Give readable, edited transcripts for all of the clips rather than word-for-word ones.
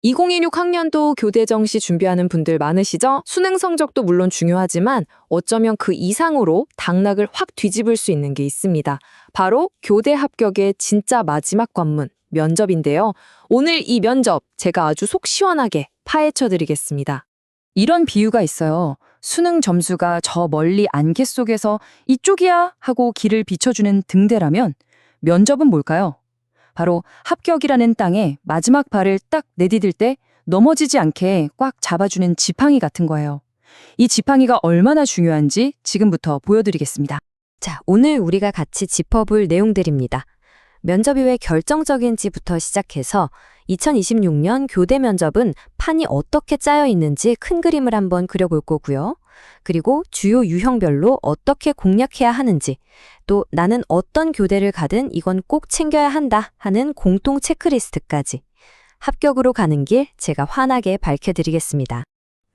2026 학년도 교대 정시 준비하는 분들 많으시죠? 수능 성적도 물론 중요하지만 어쩌면 그 이상으로 당락을 확 뒤집을 수 있는 게 있습니다. 바로 교대 합격의 진짜 마지막 관문, 면접인데요. 오늘 이 면접 제가 아주 속 시원하게 파헤쳐 드리겠습니다. 이런 비유가 있어요. 수능 점수가 저 멀리 안개 속에서 이쪽이야 하고 길을 비춰주는 등대라면 면접은 뭘까요? 바로 합격이라는 땅에 마지막 발을 딱 내디딜 때 넘어지지 않게 꽉 잡아주는 지팡이 같은 거예요. 이 지팡이가 얼마나 중요한지 지금부터 보여드리겠습니다. 자, 오늘 우리가 같이 짚어볼 내용들입니다. 면접이 왜 결정적인지부터 시작해서 2026년 교대 면접은 판이 어떻게 짜여 있는지 큰 그림을 한번 그려볼 거고요. 그리고 주요 유형별로 어떻게 공략해야 하는지, 또 나는 어떤 교대를 가든 이건 꼭 챙겨야 한다 하는 공통 체크리스트까지 합격으로 가는 길 제가 환하게 밝혀드리겠습니다.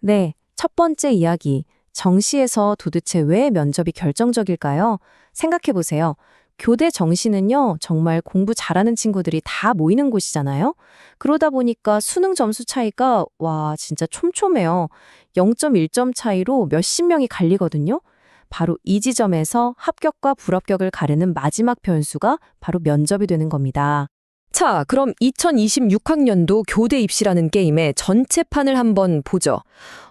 네, 첫 번째 이야기. 정시에서 도대체 왜 면접이 결정적일까요? 생각해보세요. 교대 정시는요, 정말 공부 잘하는 친구들이 다 모이는 곳이잖아요? 그러다 보니까 수능 점수 차이가, 진짜 촘촘해요. 0.1점 차이로 몇십 명이 갈리거든요? 바로 이 지점에서 합격과 불합격을 가르는 마지막 변수가 바로 면접이 되는 겁니다. 자, 그럼 2026학년도 교대 입시라는 게임의 전체판을 한번 보죠.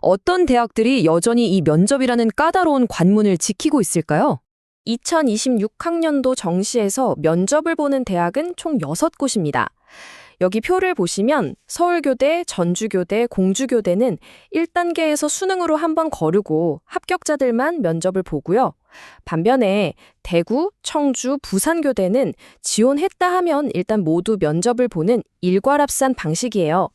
어떤 대학들이 여전히 이 면접이라는 까다로운 관문을 지키고 있을까요? 2026학년도 정시에서 면접을 보는 대학은 총 6곳입니다. 여기 표를 보시면 서울교대, 전주교대, 공주교대는 1단계에서 수능으로 한번 거르고 합격자들만 면접을 보고요. 반면에 대구, 청주, 부산교대는 지원했다 하면 일단 모두 면접을 보는 일괄합산 방식이에요.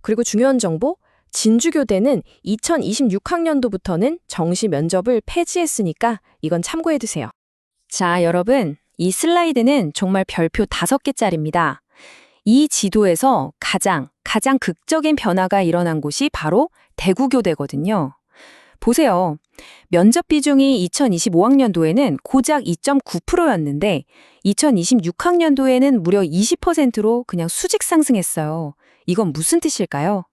그리고 중요한 정보, 진주교대는 2026학년도부터는 정시 면접을 폐지했으니까 이건 참고해두세요. 자, 여러분, 이 슬라이드는 정말 별표 5개짜리입니다. 이 지도에서 가장 극적인 변화가 일어난 곳이 바로 대구교대거든요. 보세요. 면접 비중이 2025학년도에는 고작 2.9%였는데 2026학년도에는 무려 20%로 그냥 수직 상승했어요. 이건 무슨 뜻일까요?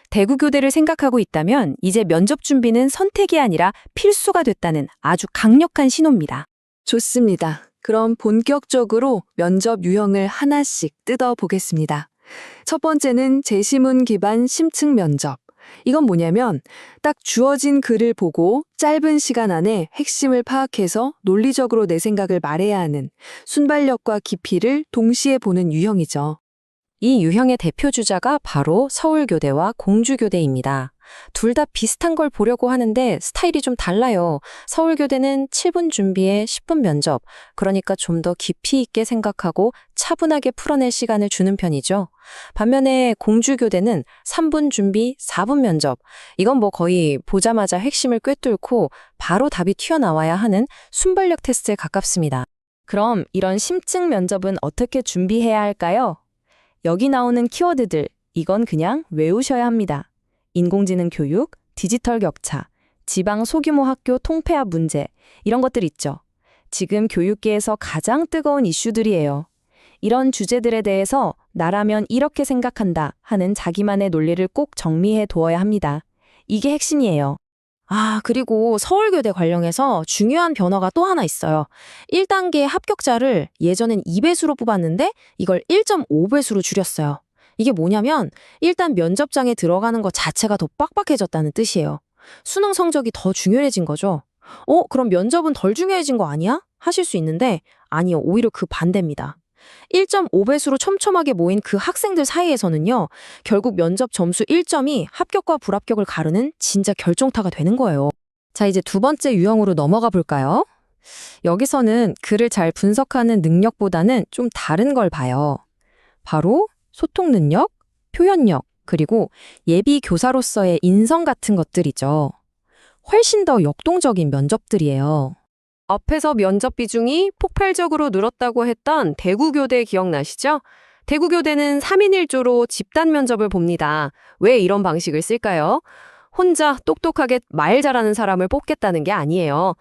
대구교대를 생각하고 있다면 이제 면접 준비는 선택이 아니라 필수가 됐다는 아주 강력한 신호입니다. 좋습니다. 그럼 본격적으로 면접 유형을 하나씩 뜯어보겠습니다. 첫 번째는 제시문 기반 심층 면접. 이건 뭐냐면 딱 주어진 글을 보고 짧은 시간 안에 핵심을 파악해서 논리적으로 내 생각을 말해야 하는 순발력과 깊이를 동시에 보는 유형이죠. 이 유형의 대표 주자가 바로 서울교대와 공주교대입니다. 둘 다 비슷한 걸 보려고 하는데 스타일이 좀 달라요. 서울교대는 7분 준비에 10분 면접, 그러니까 좀 더 깊이 있게 생각하고 차분하게 풀어낼 시간을 주는 편이죠. 반면에 공주교대는 3분 준비, 4분 면접, 이건 거의 보자마자 핵심을 꿰뚫고 바로 답이 튀어나와야 하는 순발력 테스트에 가깝습니다. 그럼 이런 심층 면접은 어떻게 준비해야 할까요? 여기 나오는 키워드들, 이건 그냥 외우셔야 합니다. 인공지능 교육, 디지털 격차, 지방 소규모 학교 통폐합 문제, 이런 것들 있죠. 지금 교육계에서 가장 뜨거운 이슈들이에요. 이런 주제들에 대해서 나라면 이렇게 생각한다 하는 자기만의 논리를 꼭 정리해 두어야 합니다. 이게 핵심이에요. 그리고 서울교대 관련해서 중요한 변화가 또 하나 있어요. 1단계 합격자를 예전엔 2배수로 뽑았는데 이걸 1.5배수로 줄였어요. 이게 뭐냐면 일단 면접장에 들어가는 것 자체가 더 빡빡해졌다는 뜻이에요. 수능 성적이 더 중요해진 거죠. 그럼 면접은 덜 중요해진 거 아니야? 하실 수 있는데 아니요, 오히려 그 반대입니다. 1.5배수로 촘촘하게 모인 그 학생들 사이에서는요, 결국 면접 점수 1점이 합격과 불합격을 가르는 진짜 결정타가 되는 거예요. 자, 이제 두 번째 유형으로 넘어가 볼까요? 여기서는 글을 잘 분석하는 능력보다는 좀 다른 걸 봐요. 바로 소통 능력, 표현력, 그리고 예비 교사로서의 인성 같은 것들이죠. 훨씬 더 역동적인 면접들이에요. 앞에서 면접 비중이 폭발적으로 늘었다고 했던 대구교대 기억나시죠? 대구교대는 3인 1조로 집단 면접을 봅니다. 왜 이런 방식을 쓸까요? 혼자 똑똑하게 말 잘하는 사람을 뽑겠다는 게 아니에요.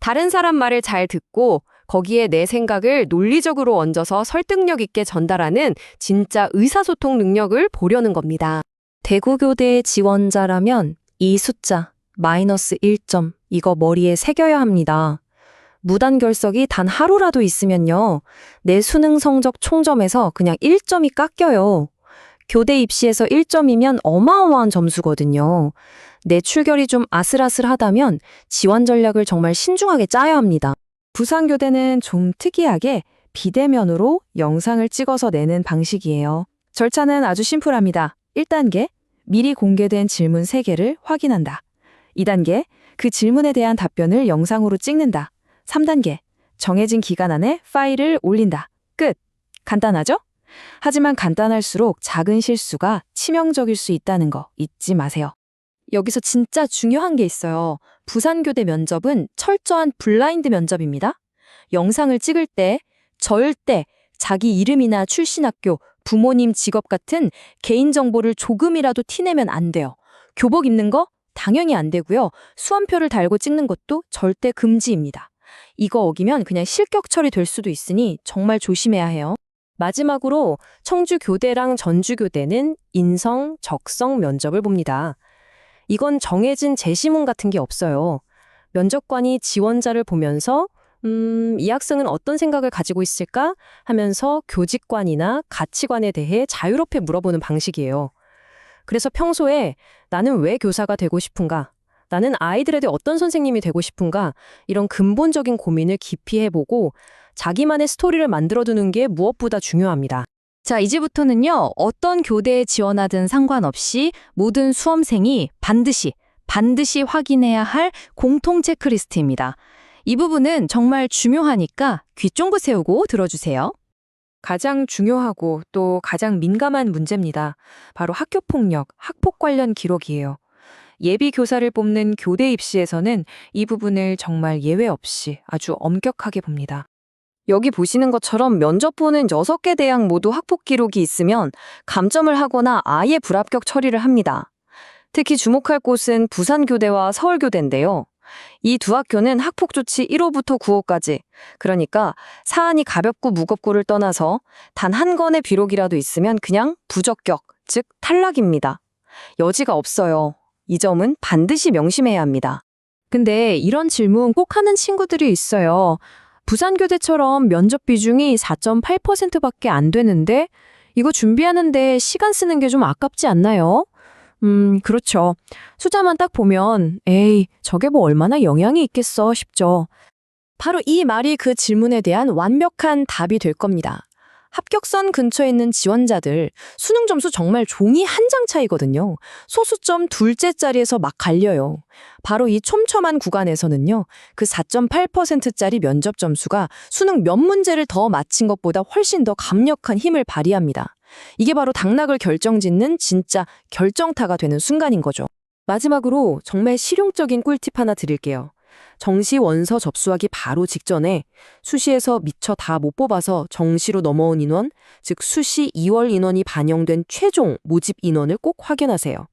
다른 사람 말을 잘 듣고 거기에 내 생각을 논리적으로 얹어서 설득력 있게 전달하는 진짜 의사소통 능력을 보려는 겁니다. 대구교대의 지원자라면 이 숫자, -1점, 이거 머리에 새겨야 합니다. 무단 결석이 단 하루라도 있으면요, 내 수능 성적 총점에서 그냥 1점이 깎여요. 교대 입시에서 1점이면 어마어마한 점수거든요. 내 출결이 좀 아슬아슬하다면 지원 전략을 정말 신중하게 짜야 합니다. 부산교대는 좀 특이하게 비대면으로 영상을 찍어서 내는 방식이에요. 절차는 아주 심플합니다. 1단계, 미리 공개된 질문 3개를 확인한다. 2단계, 그 질문에 대한 답변을 영상으로 찍는다. 3단계, 정해진 기간 안에 파일을 올린다. 끝. 간단하죠? 하지만 간단할수록 작은 실수가 치명적일 수 있다는 거 잊지 마세요. 여기서 진짜 중요한 게 있어요. 부산교대 면접은 철저한 블라인드 면접입니다. 영상을 찍을 때 절대 자기 이름이나 출신 학교, 부모님 직업 같은 개인정보를 조금이라도 티내면 안 돼요. 교복 입는 거 당연히 안 되고요. 수험표를 달고 찍는 것도 절대 금지입니다. 이거 어기면 그냥 실격 처리될 수도 있으니 정말 조심해야 해요. 마지막으로 청주교대랑 전주교대는 인성, 적성 면접을 봅니다. 이건 정해진 제시문 같은 게 없어요. 면접관이 지원자를 보면서 이 학생은 어떤 생각을 가지고 있을까 하면서 교직관이나 가치관에 대해 자유롭게 물어보는 방식이에요. 그래서 평소에 나는 왜 교사가 되고 싶은가? 나는 아이들에게 어떤 선생님이 되고 싶은가? 이런 근본적인 고민을 깊이 해보고 자기만의 스토리를 만들어두는 게 무엇보다 중요합니다. 자, 이제부터는요, 어떤 교대에 지원하든 상관없이 모든 수험생이 반드시 확인해야 할 공통 체크리스트입니다. 이 부분은 정말 중요하니까 귀 쫑긋 세우고 들어주세요. 가장 중요하고 또 가장 민감한 문제입니다. 바로 학교폭력, 학폭 관련 기록이에요. 예비 교사를 뽑는 교대 입시에서는 이 부분을 정말 예외 없이 아주 엄격하게 봅니다. 여기 보시는 것처럼 면접 보는 6개 대학 모두 학폭 기록이 있으면 감점을 하거나 아예 불합격 처리를 합니다. 특히 주목할 곳은 부산교대와 서울교대인데요. 이 두 학교는 학폭 조치 1호부터 9호까지, 그러니까 사안이 가볍고 무겁고를 떠나서 단 한 건의 비록이라도 있으면 그냥 부적격, 즉 탈락입니다. 여지가 없어요. 이 점은 반드시 명심해야 합니다. 근데 이런 질문 꼭 하는 친구들이 있어요. 부산교대처럼 면접 비중이 4.8%밖에 안 되는데 이거 준비하는데 시간 쓰는 게 좀 아깝지 않나요? 그렇죠. 숫자만 딱 보면 에이, 저게 뭐 얼마나 영향이 있겠어 싶죠. 바로 이 말이 그 질문에 대한 완벽한 답이 될 겁니다. 합격선 근처에 있는 지원자들 수능 점수 정말 종이 한 장 차이거든요. 소수점 둘째 자리에서 막 갈려요. 바로 이 촘촘한 구간에서는요, 그 4.8%짜리 면접 점수가 수능 몇 문제를 더 맞힌 것보다 훨씬 더 강력한 힘을 발휘합니다. 이게 바로 당락을 결정짓는 진짜 결정타가 되는 순간인 거죠. 마지막으로 정말 실용적인 꿀팁 하나 드릴게요. 정시 원서 접수하기 바로 직전에 수시에서 미처 다 못 뽑아서 정시로 넘어온 인원, 즉 수시 2월 인원이 반영된 최종 모집 인원을 꼭 확인하세요.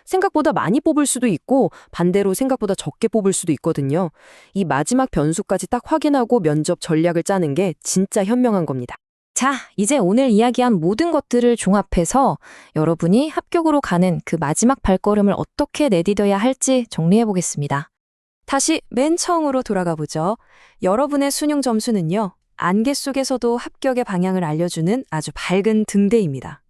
생각보다 많이 뽑을 수도 있고 반대로 생각보다 적게 뽑을 수도 있거든요. 이 마지막 변수까지 딱 확인하고 면접 전략을 짜는 게 진짜 현명한 겁니다. 자, 이제 오늘 이야기한 모든 것들을 종합해서 여러분이 합격으로 가는 그 마지막 발걸음을 어떻게 내디뎌야 할지 정리해 보겠습니다. 다시 맨 처음으로 돌아가 보죠. 여러분의 수능 점수는요, 안개 속에서도 합격의 방향을 알려주는 아주 밝은 등대입니다.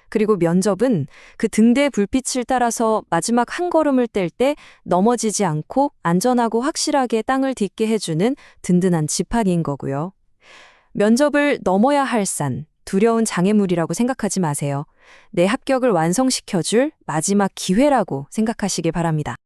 그리고 면접은 그 등대의 불빛을 따라서 마지막 한 걸음을 뗄 때 넘어지지 않고 안전하고 확실하게 땅을 딛게 해주는 든든한 지팡이인 거고요. 면접을 넘어야 할 산, 두려운 장애물이라고 생각하지 마세요. 내 합격을 완성시켜줄 마지막 기회라고 생각하시길 바랍니다.